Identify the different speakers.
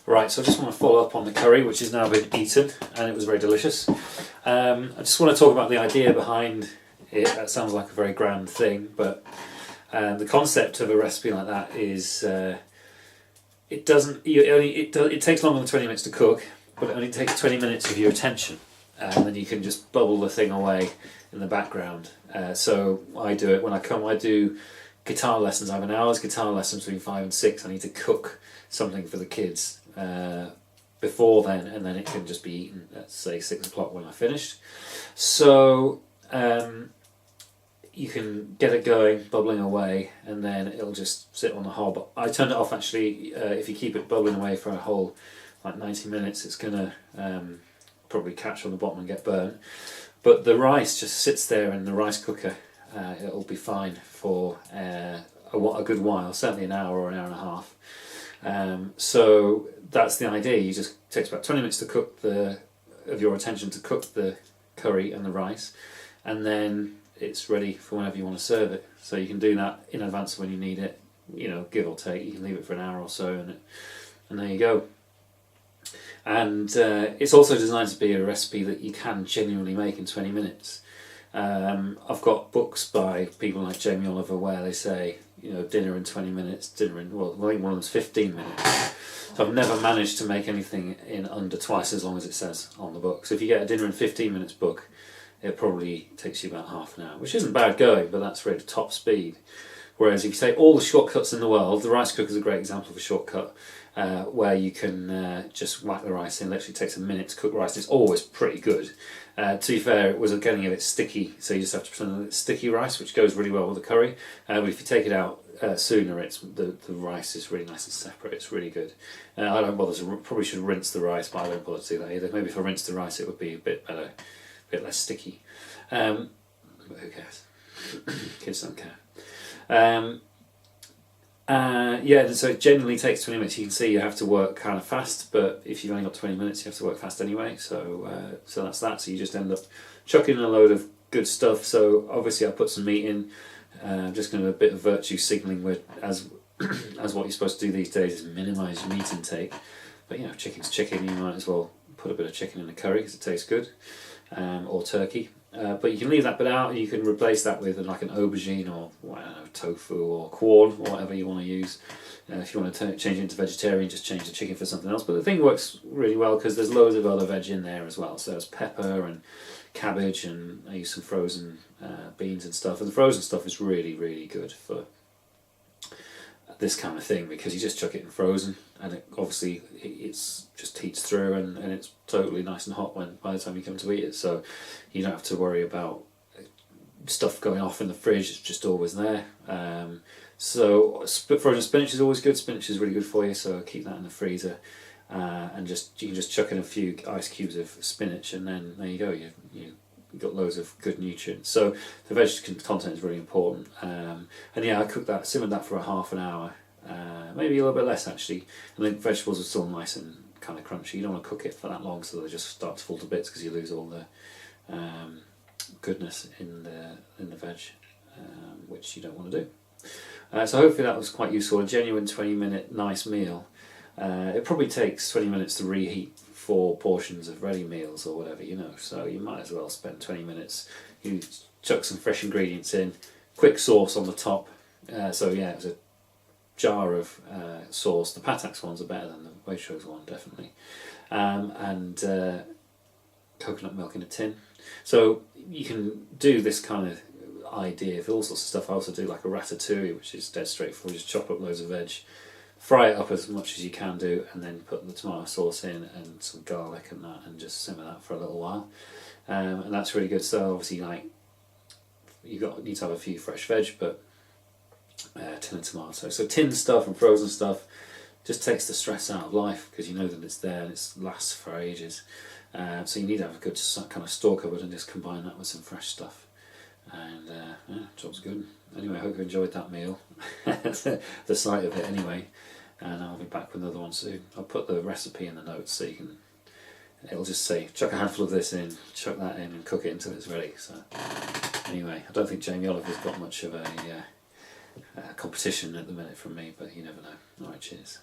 Speaker 1: Right, so I just want to follow up on the curry, which has now been eaten, and it was very delicious. I just want to talk about the idea behind it. That sounds like a very grand thing, but the concept of a recipe like that is it takes longer than 20 minutes to cook, but it only takes 20 minutes of your attention, and then you can just bubble the thing away in the background. So I do it when I do guitar lessons. I have an hour's guitar lessons between 5 and 6. I need to cook something for the kids before then, and then it can just be eaten at say 6 o'clock when I finished. So you can get it going, bubbling away, and then it'll just sit on the hob. I turned it off actually. If you keep it bubbling away for a whole 90 minutes, it's gonna probably catch on the bottom and get burnt. But the rice just sits there in the rice cooker. It'll be fine for a good while, certainly an hour or an hour and a half. So that's the idea. You just takes about 20 minutes to cook your attention to cook the curry and the rice, and then it's ready for whenever you want to serve it. So you can do that in advance when you need it, give or take. You can leave it for an hour or so, and there you go. And it's also designed to be a recipe that you can genuinely make in 20 minutes. I've got books by people like Jamie Oliver where they say, dinner in 20 minutes, I think one of them's 15 minutes. So I've never managed to make anything in under twice as long as it says on the book. So if you get a dinner in 15 minutes book, it probably takes you about half an hour, which isn't bad going, but that's really top speed. Whereas if you take all the shortcuts in the world, the rice cooker is a great example of a shortcut, where you can just whack the rice in. Literally takes a minute to cook rice. It's always pretty good. To be fair, it was getting a bit sticky, so you just have to pretend that it's sticky rice, which goes really well with the curry. But if you take it out sooner, the rice is really nice and separate. It's really good. I don't bother probably should rinse the rice, but I don't bother to do that either. Maybe if I rinsed the rice, it would be a bit better, a bit less sticky. But who cares? Kids don't care. So it generally takes 20 minutes. You can see you have to work kind of fast, but if you've only got 20 minutes, you have to work fast anyway. So that's that. So you just end up chucking in a load of good stuff. So obviously I put some meat in. I'm just going to do a bit of virtue signalling with as what you're supposed to do these days is minimise your meat intake. But chicken's chicken. You might as well put a bit of chicken in the curry because it tastes good, or turkey. But you can leave that bit out, and you can replace that with like an aubergine or tofu or corn or whatever you want to use. If you want to change it into vegetarian, just change the chicken for something else. But the thing works really well because there's loads of other veg in there as well. So there's pepper and cabbage, and I use some frozen beans and stuff. And the frozen stuff is really, really good for this kind of thing because you just chuck it in frozen, and it's just heats through, and it's totally nice and hot by the time you come to eat it. So you don't have to worry about stuff going off in the fridge. It's just always there. So frozen spinach is always good. Spinach is really good for you, so keep that in the freezer, and you can just chuck in a few ice cubes of spinach, and then there you go. You've got loads of good nutrients. So the vegetable content is really important. And I simmered that for a half an hour, maybe a little bit less actually. And the vegetables are still nice and kind of crunchy. You don't want to cook it for that long, so they just start to fall to bits because you lose all the goodness in the veg, which you don't want to do. So hopefully that was quite useful. A genuine 20-minute nice meal. It probably takes 20 minutes to reheat 4 portions of ready meals or whatever, so you might as well spend 20 minutes. You chuck some fresh ingredients in, quick sauce on the top. It was a jar of sauce. The Patak's ones are better than the Waitrose one, definitely. And coconut milk in a tin. So you can do this kind of idea for all sorts of stuff. I also do like a ratatouille, which is dead straightforward. Just chop up loads of veg, fry it up as much as you can do, and then put the tomato sauce in and some garlic and that, and just simmer that for a little while. And that's really good. So obviously, you need to have a few fresh veg, but tin and tomato. So tin stuff and frozen stuff just takes the stress out of life because you know that it's there and it lasts for ages. So you need to have a good kind of store cupboard and just combine that with some fresh stuff. And job's good. Anyway, I hope you enjoyed that meal. The sight of it anyway. And I'll be back with another one soon. I'll put the recipe in the notes so it'll just say chuck a handful of this in, chuck that in, and cook it until it's ready. So anyway, I don't think Jamie Oliver's got much of a competition at the minute from me, but you never know. Alright, cheers.